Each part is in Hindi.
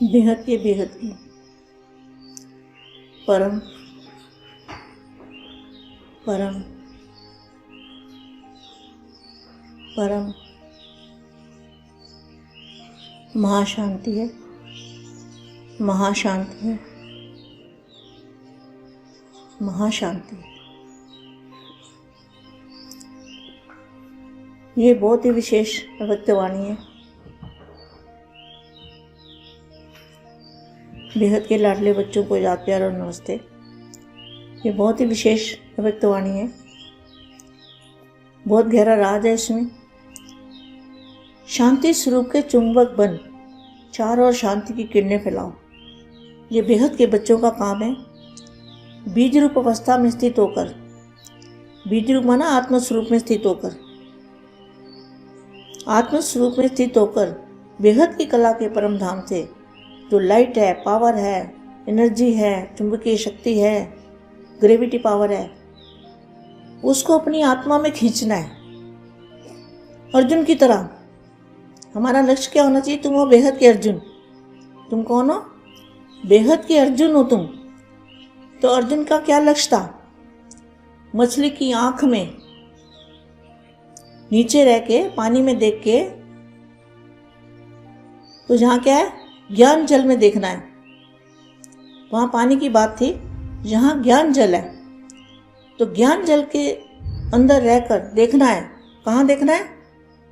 बेहद के बेहद की परम परम परम महाशांति है, महाशांति है, महाशांति है। ये बहुत ही विशेष अव्यक्तवाणी है। बेहद के लाडले बच्चों को याद प्यार और नमस्ते। ये बहुत ही विशेष अव्यक्तवाणी है, बहुत गहरा राज है इसमें। शांति स्वरूप के चुंबक बन चारों ओर शांति की किरणें फैलाओ। ये बेहद के बच्चों का काम है। बीज रूप अवस्था में स्थित होकर, बीज रूप माना आत्मस्वरूप में स्थित होकर, आत्मस्वरूप में स्थित होकर बेहद की कला के परम धाम से जो लाइट है, पावर है, एनर्जी है, चुंबकीय शक्ति है, ग्रेविटी पावर है, उसको अपनी आत्मा में खींचना है। अर्जुन की तरह हमारा लक्ष्य क्या होना चाहिए? तुम हो बेहद के अर्जुन। तुम कौन हो? बेहद के अर्जुन हो तुम। तो अर्जुन का क्या लक्ष्य था? मछली की आंख में नीचे रह के पानी में देख के, तो जहाँ क्या है? ज्ञान जल में देखना है। वहाँ पानी की बात थी, जहाँ ज्ञान जल है। तो ज्ञान जल के अंदर रहकर देखना है। कहाँ देखना है?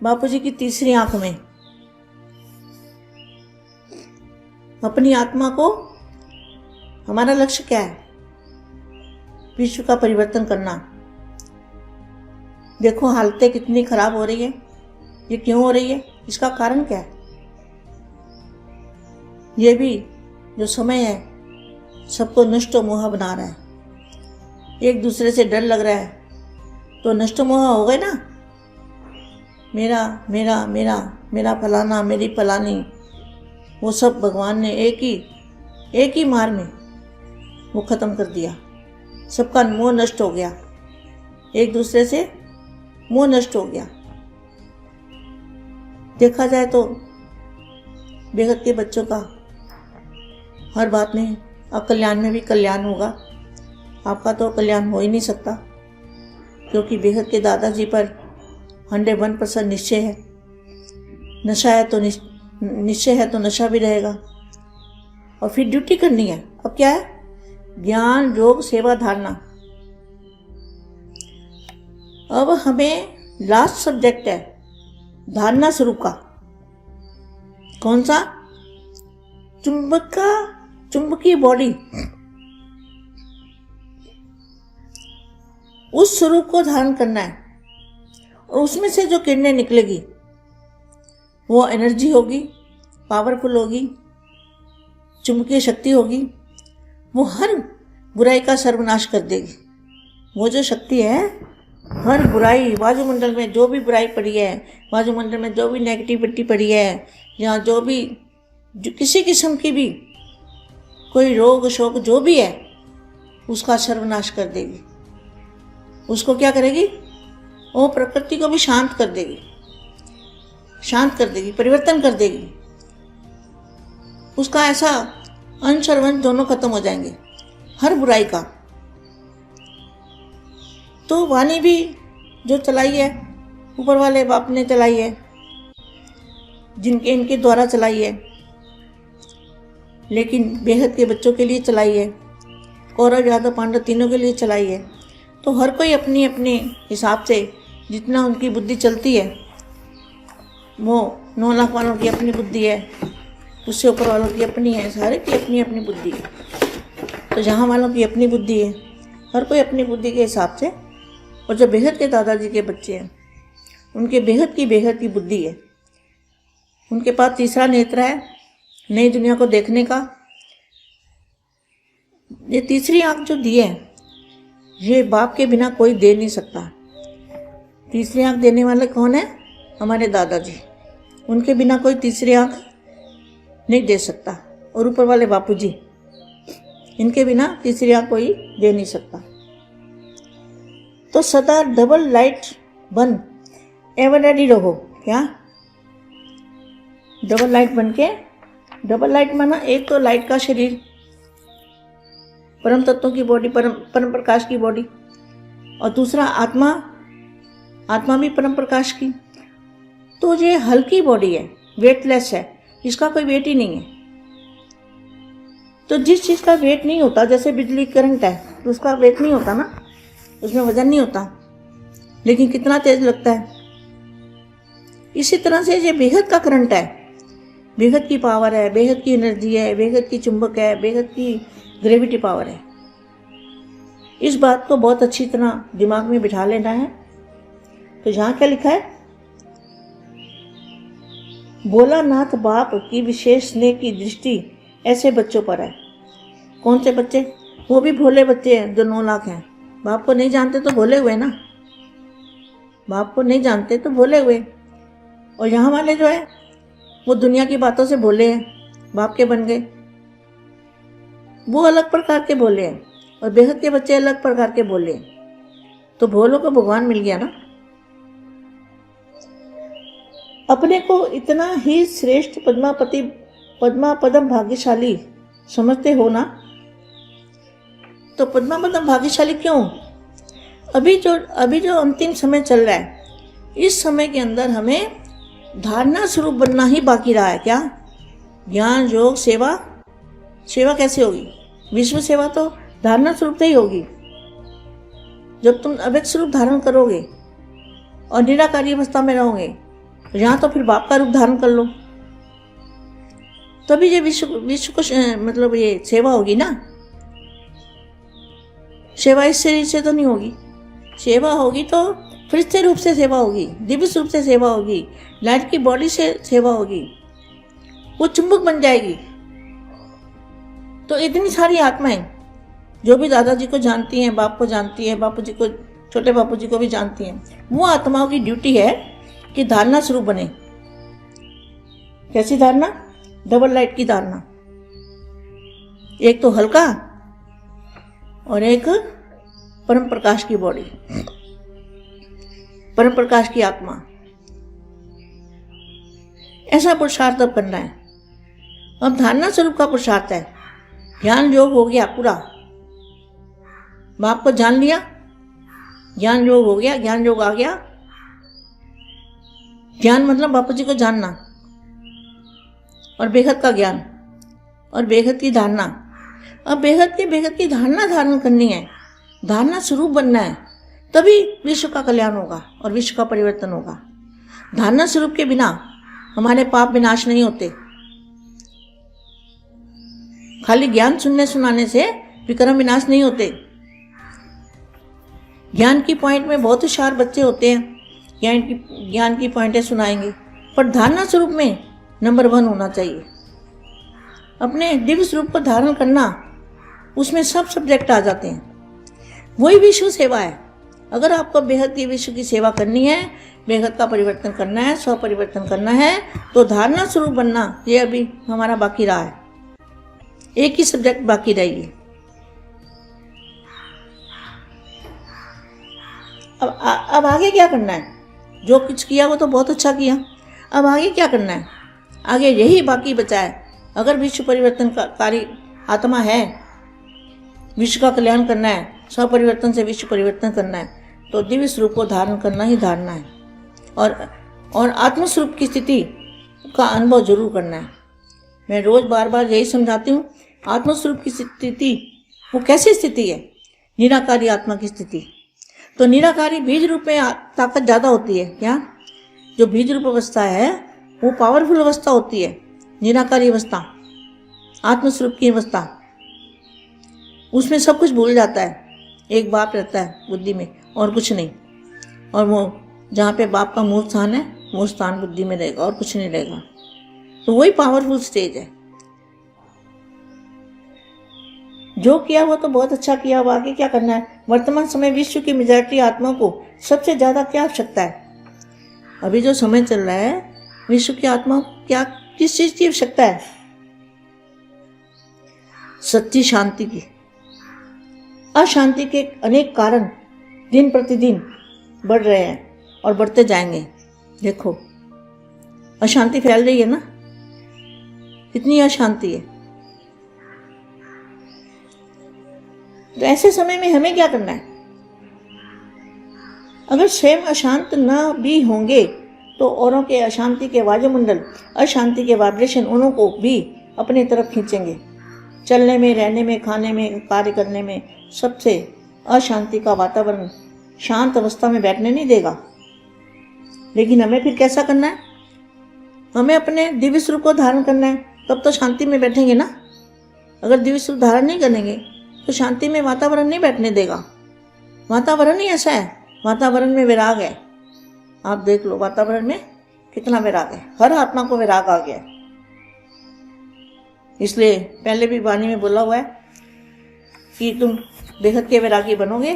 बापूजी की तीसरी आंख में। अपनी आत्मा को, हमारा लक्ष्य क्या है? विश्व का परिवर्तन करना। देखो हालतें कितनी खराब हो रही है। ये क्यों हो रही है? इसका कारण क्या है? ये भी जो समय है सबको नष्ट मोह बना रहा है। एक दूसरे से डर लग रहा है तो नष्ट मोह हो गए ना। मेरा मेरा मेरा मेरा फलाना, मेरी फलानी, वो सब भगवान ने एक ही मार में वो ख़त्म कर दिया। सबका मोह नष्ट हो गया, एक दूसरे से मोह नष्ट हो गया। देखा जाए तो बेहद के बच्चों का हर बात में अकल्याण में भी कल्याण होगा। आपका तो कल्याण हो ही नहीं सकता, क्योंकि बेहद के दादाजी पर 101% निश्चय है। नशा है तो निश्चय है तो नशा भी रहेगा। और फिर ड्यूटी करनी है। अब क्या है? ज्ञान योग सेवा धारणा। अब हमें लास्ट सब्जेक्ट है धारणा स्वरूप का। कौन सा? चुंबकीय बॉडी। उस स्वरूप को धारण करना है और उसमें से जो किरणें निकलेगी वो एनर्जी होगी, पावरफुल होगी, चुंबकीय शक्ति होगी। वो हर बुराई का सर्वनाश कर देगी। वो जो शक्ति है, हर बुराई, वायुमंडल में जो भी बुराई पड़ी है, वायुमंडल में जो भी नेगेटिविटी पड़ी है, या जो किसी किस्म की भी कोई रोग शोक जो भी है, उसका सर्वनाश कर देगी। उसको क्या करेगी? वो प्रकृति को भी शांत कर देगी, शांत कर देगी, परिवर्तन कर देगी। उसका ऐसा अंश और वंश दोनों खत्म हो जाएंगे, हर बुराई का। तो वाणी भी जो चलाई है, ऊपर वाले बाप ने चलाई है, इनके द्वारा चलाई है, लेकिन बेहद के बच्चों के लिए चलाई है, कौरव यादव पांडव तीनों के लिए चलाई है। तो हर कोई अपनी अपने हिसाब से जितना उनकी बुद्धि चलती है, वो 9 लाख वालों की अपनी बुद्धि है, उससे ऊपर वालों की अपनी है, सारे की अपनी अपनी बुद्धि है। तो जहाँ वालों की अपनी बुद्धि है, हर कोई अपनी बुद्धि के हिसाब से। और जो बेहद के दादाजी के बच्चे हैं, उनके बेहद की बुद्धि है। उनके पास तीसरा नेत्र है नई दुनिया को देखने का। ये तीसरी आंख जो दी है, ये बाप के बिना कोई दे नहीं सकता। तीसरी आंख देने वाले कौन है? हमारे दादाजी। उनके बिना कोई तीसरी आंख नहीं दे सकता। और ऊपर वाले बापूजी, इनके बिना तीसरी आंख कोई दे नहीं सकता। तो सदा डबल लाइट बन, एवर रेडी रहो। क्या? डबल लाइट बन के डबल लाइट माना एक तो लाइट का शरीर, परम तत्वों की बॉडी, परम प्रकाश की बॉडी, और दूसरा आत्मा, आत्मा भी परम प्रकाश की। तो ये हल्की बॉडी है, वेटलेस है, इसका कोई वेट ही नहीं है। तो जिस चीज़ का वेट नहीं होता, जैसे बिजली करंट है तो उसका वेट नहीं होता ना, उसमें वजन नहीं होता, लेकिन कितना तेज लगता है। इसी तरह से ये बेहद का करंट है, बेहद की पावर है, बेहद की एनर्जी है, बेहद की चुंबक है, बेहद की ग्रेविटी पावर है। इस बात को बहुत अच्छी तरह दिमाग में बिठा लेना है। तो यहाँ क्या लिखा है, भोलानाथ बाप की विशेष स्नेह की दृष्टि ऐसे बच्चों पर है। कौन से बच्चे? वो भी भोले बच्चे हैं जो 9 लाख हैं। बाप को नहीं जानते तो भोले हुए ना, बाप को नहीं जानते तो भोले हुए। और यहाँ वाले जो है वो दुनिया की बातों से भोले हैं, बाप के बन गए, वो अलग प्रकार के भोले हैं, और बेहद के बच्चे अलग प्रकार के भोले हैं। तो भोलों को भगवान मिल गया ना। अपने को इतना ही श्रेष्ठ पद्म भाग्यशाली समझते हो ना। तो पद्म भाग्यशाली क्यों? अभी जो अंतिम समय चल रहा है, इस समय के अंदर हमें धारणा स्वरूप बनना ही बाकी रहा है। क्या? ज्ञान, योग, सेवा। सेवा कैसे होगी? विश्व सेवा तो धारणा स्वरूप से ही होगी। जब तुम अव्यक्त स्वरूप धारण करोगे और निराकारी अवस्था में रहोगे, यहाँ तो फिर बाप का रूप धारण कर लो, तभी ये विश्व को मतलब ये सेवा होगी ना। सेवा इस शरीर से तो नहीं होगी। सेवा होगी तो फरिश्ते रूप से सेवा होगी, दिव्य रूप से सेवा होगी, लाइट की बॉडी से सेवा होगी, वो चुंबक बन जाएगी। तो इतनी सारी आत्माएं जो भी दादाजी को जानती हैं, बाप को जानती है, बापू जी को, छोटे बापू जी को भी जानती हैं, वो आत्माओं की ड्यूटी है कि धारणा स्वरूप बने। कैसी धारणा? डबल लाइट की धारणा। एक तो हल्का और एक परम प्रकाश की बॉडी, परम प्रकाश की आत्मा। ऐसा पुरुषार्थ अब करना है। अब धारणा स्वरूप का पुरुषार्थ है। ज्ञान योग हो गया पूरा, बाप को जान लिया, ज्ञान योग हो गया, ज्ञान योग आ गया। ज्ञान मतलब बापू जी को जानना, और बेहद का ज्ञान, और बेहद की धारणा। अब बेहद की धारणा धारण करनी है, धारणा स्वरूप बनना है, तभी विश्व का कल्याण होगा और विश्व का परिवर्तन होगा। धारणा स्वरूप के बिना हमारे पाप विनाश नहीं होते। खाली ज्ञान सुनने सुनाने से विक्रम विनाश नहीं होते। ज्ञान की पॉइंट में बहुत होशियार बच्चे होते हैं, ज्ञान की पॉइंटें सुनाएंगे, पर धारणा स्वरूप में नंबर 1 होना चाहिए। अपने दिव्य स्वरूप को धारण करना, उसमें सब सब्जेक्ट आ जाते हैं। वही विश्व सेवा है। अगर आपको बेहद की विश्व की सेवा करनी है, बेहद का परिवर्तन करना है, स्व परिवर्तन करना है, तो धारणा स्वरूप बनना ये अभी हमारा बाकी रहा है। एक ही सब्जेक्ट बाकी रही है। अब आगे क्या करना है? जो कुछ किया वो तो बहुत अच्छा किया, अब आगे क्या करना है? आगे यही बाकी बचा है। अगर विश्व परिवर्तनकारी आत्मा है, विश्व का कल्याण करना है, स्व परिवर्तन से विश्व परिवर्तन करना है, तो दिव्य स्वरूप को धारण करना ही धारणा है, और आत्मस्वरूप की स्थिति का अनुभव जरूर करना है। मैं रोज बार बार यही समझाती हूँ, आत्मस्वरूप की स्थिति वो कैसी स्थिति है? निराकारी आत्मा की स्थिति। तो निराकारी बीज रूप में ताकत ज़्यादा होती है। क्या? जो बीज रूप अवस्था है वो पावरफुल अवस्था होती है। निराकारी अवस्था, आत्मस्वरूप की अवस्था, उसमें सब कुछ भूल जाता है। एक बाप रहता है बुद्धि में और कुछ नहीं, और वो जहाँ पे बाप का मूल स्थान है वो स्थान बुद्धि में रहेगा और कुछ नहीं रहेगा। तो वही पावरफुल स्टेज है। जो किया वो तो बहुत अच्छा किया। अब आगे क्या करना है? वर्तमान समय विश्व की मेजॉरिटी आत्मा को सबसे ज़्यादा क्या आवश्यकता है? अभी जो समय चल रहा है, विश्व की आत्मा को क्या, किस चीज़ की आवश्यकता है? सच्ची शांति की। अशांति के अनेक कारण दिन प्रतिदिन बढ़ रहे हैं और बढ़ते जाएंगे। देखो, अशांति फैल रही है ना। कितनी अशांति है। तो ऐसे समय में हमें क्या करना है? अगर स्वयं अशांत न भी होंगे तो औरों के अशांति के वायुमंडल, अशांति के वाइब्रेशन उन्हों को भी अपनी तरफ खींचेंगे। चलने में, रहने में, खाने में, कार्य करने में सबसे अशांति का वातावरण शांत अवस्था में बैठने नहीं देगा। लेकिन हमें फिर कैसा करना है? हमें अपने दिव्य स्वरूप को धारण करना है, तब तो शांति में बैठेंगे ना। अगर दिव्य स्वरूप धारण नहीं करेंगे तो शांति में वातावरण नहीं बैठने देगा। वातावरण ही ऐसा है, वातावरण में विराग है। आप देख लो वातावरण में कितना विराग है, हर आत्मा को विराग आ गया है। इसलिए पहले भी वाणी में बोला हुआ है कि तुम बेहद के वैरागी बनोगे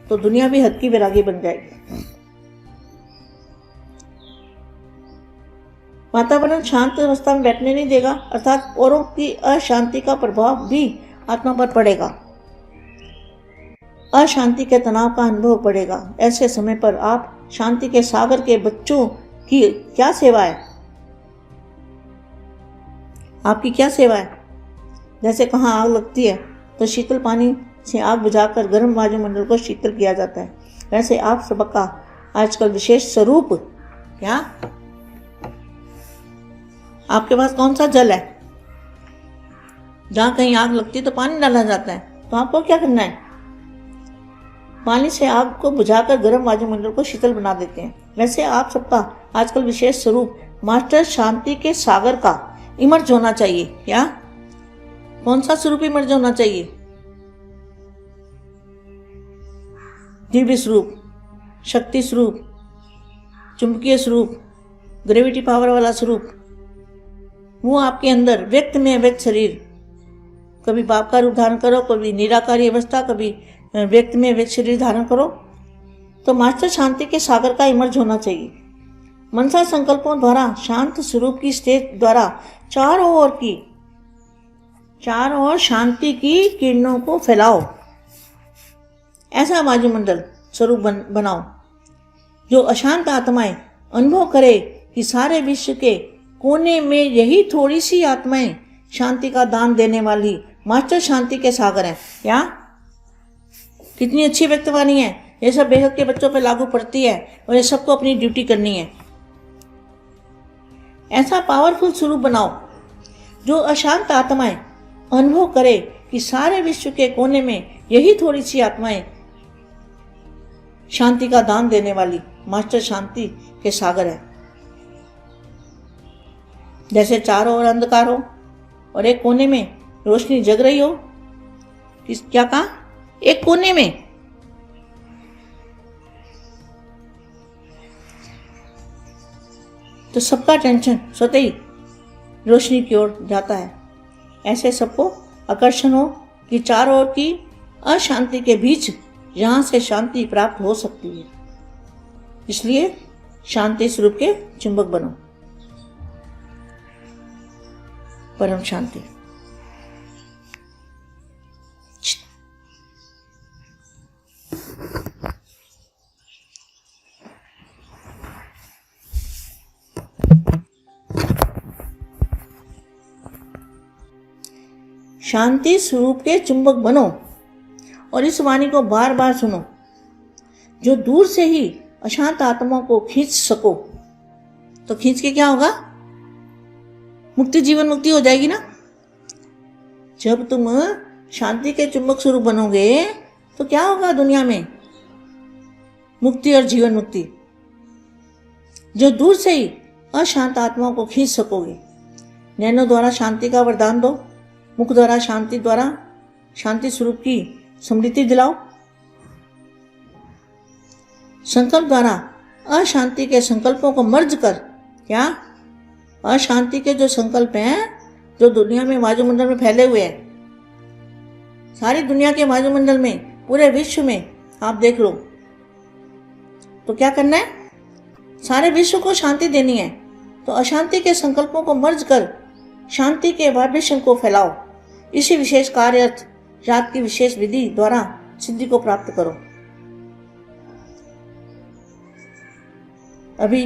तो दुनिया भी हद की वैरागी बन जाएगी। वातावरण शांत अवस्था में बैठने नहीं देगा, अर्थात औरों की अशांति का प्रभाव भी आत्मा पर पड़ेगा। अशांति के तनाव का अनुभव पड़ेगा। ऐसे समय पर आप शांति के सागर के बच्चों की क्या सेवा है? आपकी क्या सेवा है? जैसे कहाँ आग लगती है तो शीतल पानी से आग बुझाकर गर्म वायुमंडल को शीतल किया जाता है, वैसे आप सबका आजकल विशेष स्वरूप क्या? आपके पास कौन सा जल है? जहाँ कहीं आग लगती है तो पानी डाला जाता है, तो आपको क्या करना है? पानी से आग को बुझाकर गर्म वायुमंडल को शीतल बना देते हैं। वैसे आप सबका आजकल विशेष स्वरूप मास्टर शांति के सागर का इमर्ज होना चाहिए। क्या? कौन सा स्वरूप इमर्ज होना चाहिए? दिव्य स्वरूप, शक्ति स्वरूप, चुंबकीय स्वरूप, ग्रेविटी पावर वाला स्वरूप। वो आपके अंदर व्यक्त में व्यक्त शरीर, कभी बाप का रूप धारण करो, कभी निराकारी अवस्था, कभी व्यक्त में व्यक्त शरीर धारण करो। तो मास्टर शांति के सागर का इमर्ज होना चाहिए। मनसा संकल्पों द्वारा शांत स्वरूप की स्टेज द्वारा चारों ओर शांति की किरणों को फैलाओ। ऐसा वायुमंडल स्वरूप बनाओ जो अशांत आत्माएं अनुभव करे कि सारे विश्व के कोने में यही थोड़ी सी आत्माएं शांति का दान देने वाली मास्टर शांति के सागर हैं। क्या? कितनी अच्छी व्यक्तवाणी है। ये सब बेहद के बच्चों पे लागू पड़ती है और ये सबको अपनी ड्यूटी करनी है। ऐसा पावरफुल स्वरूप बनाओ जो अशांत आत्माएं अनुभव करे कि सारे विश्व के कोने में यही थोड़ी सी आत्माएं शांति का दान देने वाली मास्टर शांति के सागर है। जैसे चारों ओर अंधकार हो और एक कोने में रोशनी जग रही हो। क्या कहा? एक कोने में। तो सबका टेंशन स्वतः ही रोशनी की ओर जाता है। ऐसे सबको आकर्षण हो कि चारों ओर की अशांति के बीच यहां से शांति प्राप्त हो सकती है। इसलिए शांति स्वरूप के चुंबक बनो। परम शांति। शांति स्वरूप के चुंबक बनो और इस वाणी को बार बार सुनो जो दूर से ही अशांत आत्माओं को खींच सको। तो खींच के क्या होगा? मुक्ति, जीवन मुक्ति हो जाएगी ना। जब तुम शांति के चुंबक स्वरूप बनोगे तो क्या होगा दुनिया में? मुक्ति और जीवन मुक्ति। जो दूर से ही अशांत आत्माओं को खींच सकोगे। नैनो द्वारा शांति का वरदान दो, मुख द्वारा शांति स्वरूप की स्मृति दिलाओ। संकल्प द्वारा अशांति के संकल्पों को मर्ज कर, क्या? अशांति के जो संकल्प हैं जो दुनिया में वायुमंडल में फैले हुए हैं, सारी दुनिया के वायुमंडल में, पूरे विश्व में आप देख लो, तो क्या करना है? सारे विश्व को शांति देनी है। तो अशांति के संकल्पों को मर्ज कर शांति के वाइब्रेशन को फैलाओ। इसी विशेष कार्य अर्थ रात की विशेष विधि द्वारा सिद्धि को प्राप्त करो। अभी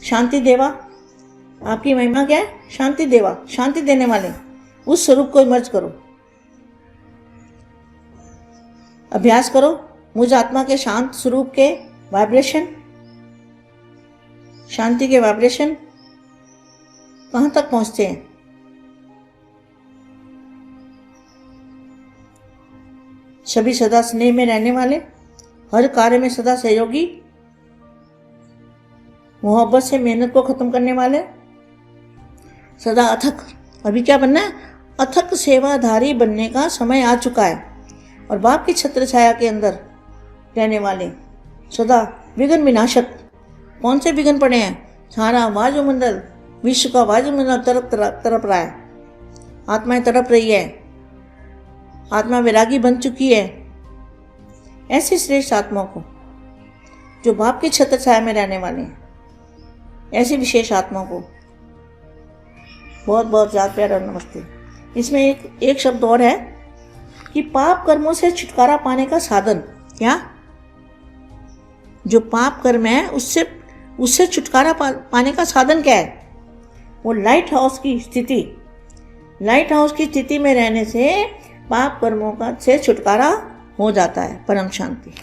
शांति देवा आपकी महिमा क्या है? शांति देवा, शांति देने वाले। उस स्वरूप को इमर्ज करो, अभ्यास करो। मुझ आत्मा के शांत स्वरूप के वाइब्रेशन, शांति के वाइब्रेशन कहाँ तक पहुँचते हैं? सभी सदा स्नेह में रहने वाले, हर कार्य में सदा सहयोगी, मोहब्बत से मेहनत को खत्म करने वाले, सदा अथक। अभी क्या बनना है? अथक सेवाधारी बनने का समय आ चुका है। और बाप की छत्र छाया के अंदर रहने वाले, सदा विघ्न विनाशक। कौन से विघ्न पड़े हैं? सारा वायुमंडल, विश्व का वायुमंडल तड़प रहा है, आत्माएं तड़प रही है, आत्मा वैरागी बन चुकी है। ऐसी श्रेष्ठ आत्माओं को जो बाप की छत्र छाया में रहने वाले हैं, ऐसी विशेष आत्माओं को बहुत बहुत याद प्यार और नमस्ते। इसमें एक शब्द और है कि पाप कर्मों से छुटकारा पाने का साधन। क्या? जो पाप कर्म है उससे छुटकारा पाने का साधन क्या है? वो लाइट हाउस की स्थिति, लाइट हाउस की स्थिति में रहने से पाप कर्मों का से छुटकारा हो जाता है, परम शांति।